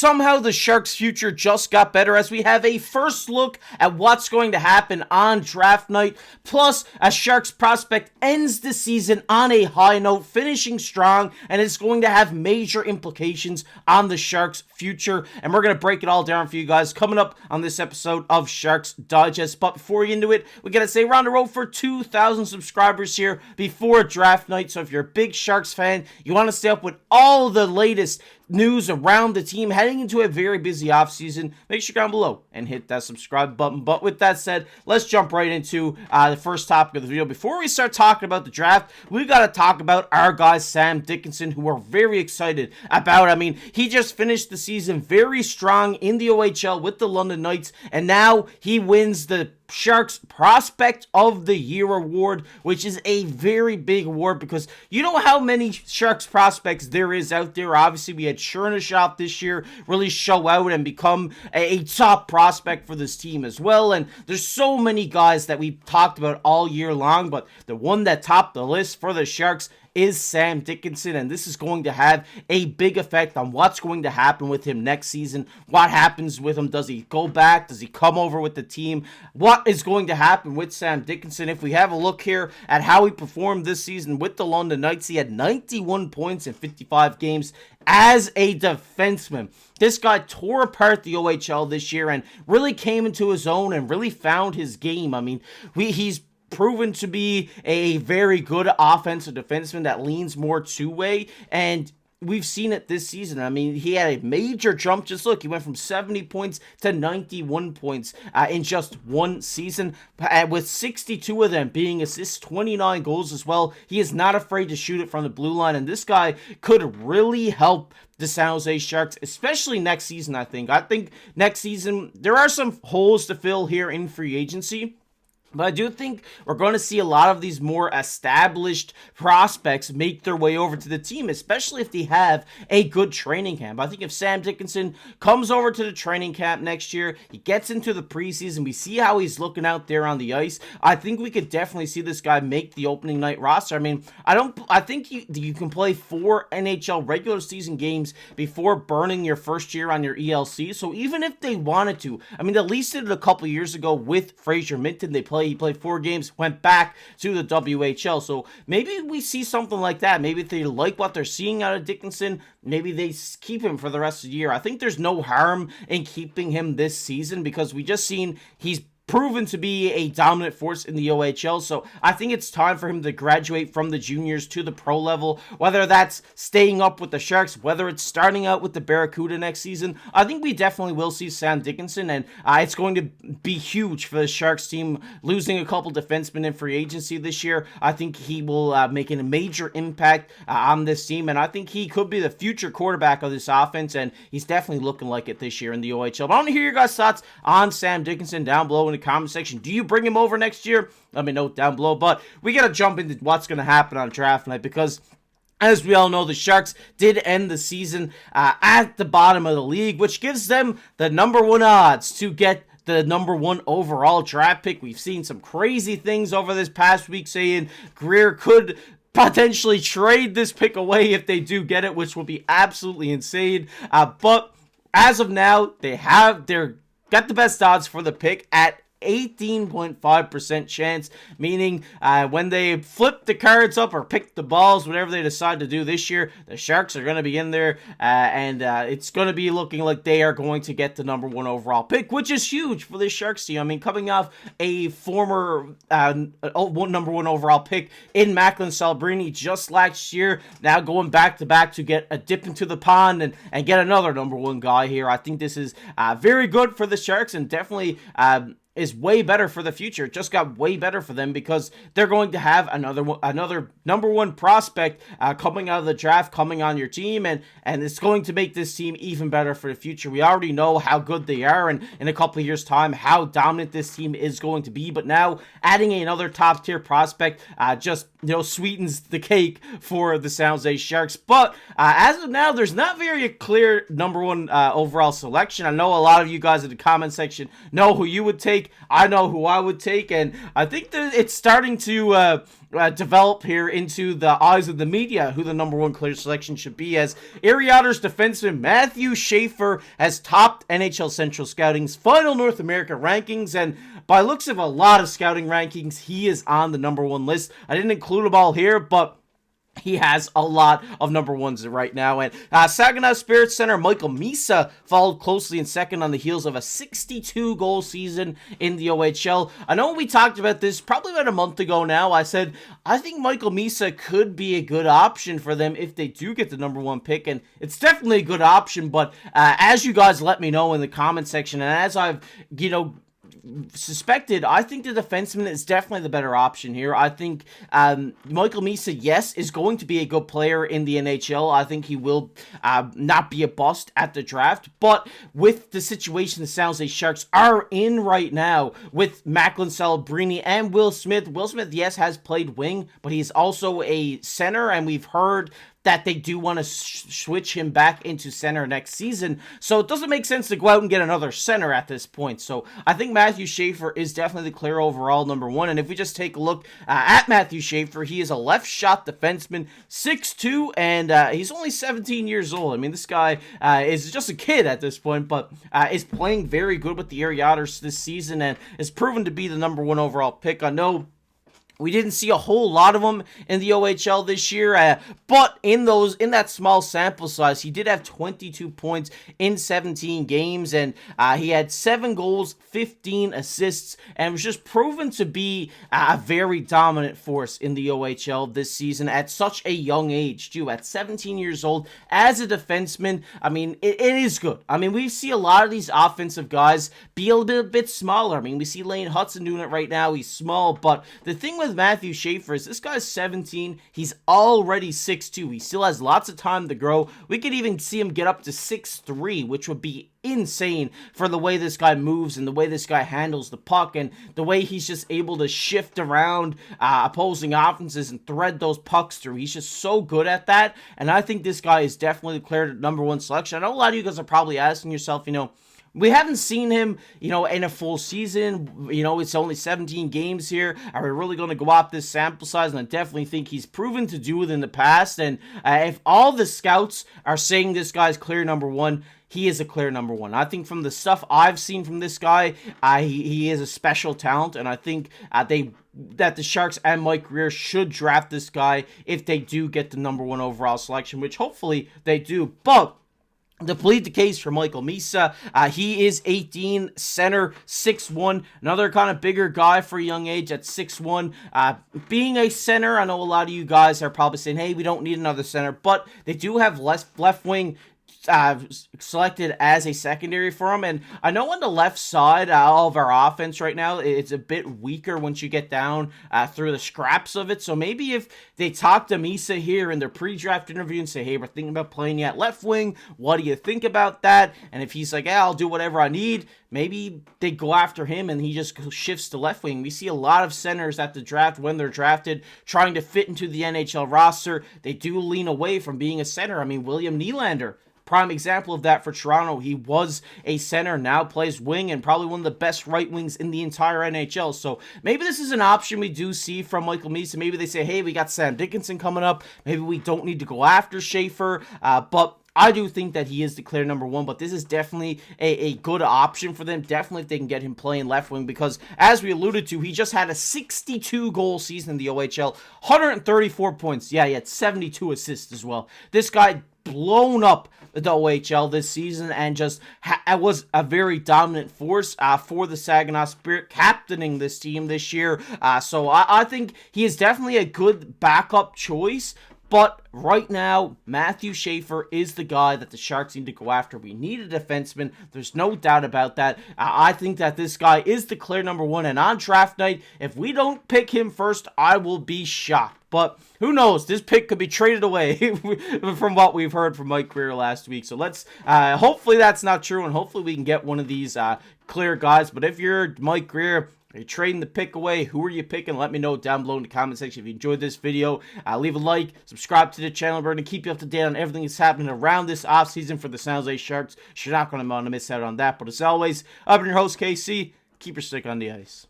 somehow the Sharks' future just got better as we have a first look at what's going to happen on draft night. Plus, a Sharks prospect ends the season on a high note, finishing strong, and it's going to have major implications on the Sharks' future. And we're going to break it all down for you guys coming up on this episode of Sharks Digest. But before we get into it, we got to say we're on the road for 2,000 subscribers here before draft night. So if you're a big Sharks fan, you want to stay up with all the latest news around the team heading into a very busy offseason, make sure you go down below and hit that subscribe button. But with that said, let's jump right into the first topic of the video. Before we start talking about the draft, we got to talk about our guy Sam Dickinson, who we're very excited about. I mean, he just finished the season very strong in the OHL with the London Knights, and now he wins the Sharks Prospect of the Year award, which is a very big award because you know how many Sharks prospects there is out there. Obviously, we had Chernyshov this year really show out and become a top prospect for this team as well, and there's so many guys that we've talked about all year long, but the one that topped the list for the Sharks is Sam Dickinson, and this is going to have a big effect on what's going to happen with him next season. What happens with him? Does he go back? Does he come over with the team? What is going to happen with Sam Dickinson? If we have a look here at how he performed this season with the London Knights, he had 91 points in 55 games as a defenseman. This guy tore apart the OHL this year and really came into his own and really found his game. I mean, he's proven to be a very good offensive defenseman that leans more two-way, and we've seen it this season. I mean, he had a major jump. Just look, he went from 70 points to 91 points in just one season, with 62 of them being assists, 29 goals as well. He is not afraid to shoot it from the blue line, and this guy could really help the San Jose Sharks, especially next season, I think. I think next season, there are some holes to fill here in free agency, but I do think we're going to see a lot of these more established prospects make their way over to the team, especially if they have a good training camp. I think if Sam Dickinson comes over to the training camp next year, he gets into the preseason, we see how he's looking out there on the ice, I think we could definitely see this guy make the opening night roster. I mean, I think you can play 4 NHL regular season games before burning your first year on your ELC. So even if they wanted to, I mean, they at least did it a couple years ago with Fraser Minton. He played 4 games, went back to the WHL. So maybe we see something like that. Maybe if they like what they're seeing out of Dickinson, maybe they keep him for the rest of the year. I think there's no harm in keeping him this season because we just seen he's proven to be a dominant force in the OHL, so I think it's time for him to graduate from the juniors to the pro level, whether that's staying up with the Sharks, whether it's starting out with the Barracuda next season. I think we definitely will see Sam Dickinson, and it's going to be huge for the Sharks team, losing a couple defensemen in free agency this year. I think he will make a major impact on this team, and I think he could be the future quarterback of this offense, and he's definitely looking like it this year in the OHL. But I want to hear your guys' thoughts on Sam Dickinson down below in the comment section. Do you bring him over next year? Let me know down below. But we got to jump into what's going to happen on draft night because, as we all know, the Sharks did end the season at the bottom of the league, which gives them the #1 odds to get the #1 overall draft pick. We've seen some crazy things over this past week saying Grier could potentially trade this pick away if they do get it, which would be absolutely insane. But as of now, they're got the best odds for the pick at 18.5% chance, meaning when they flip the cards up or pick the balls, whatever they decide to do this year, the Sharks are going to be in there, and it's going to be looking like they are going to get the #1 overall pick, which is huge for this Sharks team. I mean, coming off a former #1 overall pick in Macklin Celebrini just last year, now going back-to-back to get a dip into the pond and get another #1 guy here. I think this is very good for the Sharks and definitely is way better for the future. It just got way better for them because they're going to have another #1 prospect coming out of the draft, coming on your team, and it's going to make this team even better for the future. We already know how good they are, and in a couple of years' time, how dominant this team is going to be. But now adding another top tier prospect just sweetens the cake for the San Jose Sharks. But as of now, there's not very clear #1 overall selection. I know a lot of you guys in the comment section know who you would take. take. I know who I would take, and I think that it's starting to develop here into the eyes of the media who the number one clear selection should be, as Ariader's defenseman Matthew Schaefer has topped NHL Central Scouting's final North America rankings, and by looks of a lot of scouting rankings, he is on the number one list. I didn't include them all here, but he has a lot of number ones right now. And Saginaw Spirit center Michael Misa followed closely in second on the heels of a 62-goal season in the OHL. I know we talked about this probably about a month ago now. I said, I think Michael Misa could be a good option for them if they do get the number one pick. And it's definitely a good option. But as you guys let me know in the comment section, and as I've, suspected, I think the defenseman is definitely the better option here. I think Michael Misa, yes, is going to be a good player in the NHL. I think he will not be a bust at the draft, but with the situation the San Jose Sharks are in right now with Macklin Celebrini and Will Smith, yes, has played wing, but he's also a center, and we've heard that they do want to switch him back into center next season. So it doesn't make sense to go out and get another center at this point. So I think Matthew Schaefer is definitely the clear overall number one. And if we just take a look at Matthew Schaefer, he is a left shot defenseman, 6'2", and he's only 17 years old. I mean, this guy is just a kid at this point, but is playing very good with the Ariaters this season and is proven to be the number one overall pick. I know we didn't see a whole lot of them in the OHL this year, but in that small sample size, he did have 22 points in 17 games, and he had 7 goals, 15 assists, and was just proven to be a very dominant force in the OHL this season at such a young age, too. At 17 years old, as a defenseman, I mean, it is good. I mean, we see a lot of these offensive guys be a bit smaller. I mean, we see Lane Hudson doing it right now. He's small, but the thing with Matthew Schaefer is this guy's 17. He's already 6'2". He still has lots of time to grow. We could even see him get up to 6'3", which would be insane for the way this guy moves and the way this guy handles the puck and the way he's just able to shift around opposing offenses and thread those pucks through. He's just so good at that, and I think this guy is definitely declared number one selection. I know a lot of you guys are probably asking yourself, we haven't seen him, in a full season. It's only 17 games here. Are we really going to go off this sample size? And I definitely think he's proven to do it in the past. And if all the scouts are saying this guy's clear number one, he is a clear number one. I think from the stuff I've seen from this guy, he is a special talent. And I think that the Sharks and Mike Grier should draft this guy if they do get the number one overall selection, which hopefully they do. But to plead the case for Michael Misa, he is 18, center, 6'1", another kind of bigger guy for a young age at 6'1". Being a center, I know a lot of you guys are probably saying, hey, we don't need another center, but they do have left wing selected as a secondary for him, and I know on the left side of our offense right now, it's a bit weaker once you get down through the scraps of it, so maybe if they talk to Misa here in their pre-draft interview and say, hey, we're thinking about playing you at left wing, what do you think about that? And if he's like, yeah, I'll do whatever I need, maybe they go after him and he just shifts to left wing. We see a lot of centers at the draft when they're drafted trying to fit into the NHL roster. They do lean away from being a center. I mean, William Nylander, prime example of that for Toronto. He was a center, now plays wing, and probably one of the best right wings in the entire NHL. So maybe this is an option we do see from Michael Misa. Maybe they say, hey, we got Sam Dickinson coming up. Maybe we don't need to go after Schaefer. But I do think that he is declared number one, but this is definitely a good option for them. Definitely if they can get him playing left wing, because as we alluded to, he just had a 62-goal season in the OHL, 134 points. Yeah, he had 72 assists as well. This guy blown up the OHL this season and just was a very dominant force for the Saginaw Spirit, captaining this team this year. So I think he is definitely a good backup choice. But right now, Matthew Schaefer is the guy that the Sharks need to go after. We need a defenseman. There's no doubt about that. I think that this guy is the clear number one. And on draft night, if we don't pick him first, I will be shocked. But who knows? This pick could be traded away from what we've heard from Mike Grier last week. So let's, hopefully that's not true. And hopefully we can get one of these clear guys. But if you're Mike Grier, are you trading the pick away? Who are you picking? Let me know down below in the comment section. If you enjoyed this video, leave a like, subscribe to the channel. We're going to keep you up to date on everything that's happening around this offseason for the San Jose Sharks. You're not going to want to miss out on that. But as always, I've been your host, KC. keep your stick on the ice.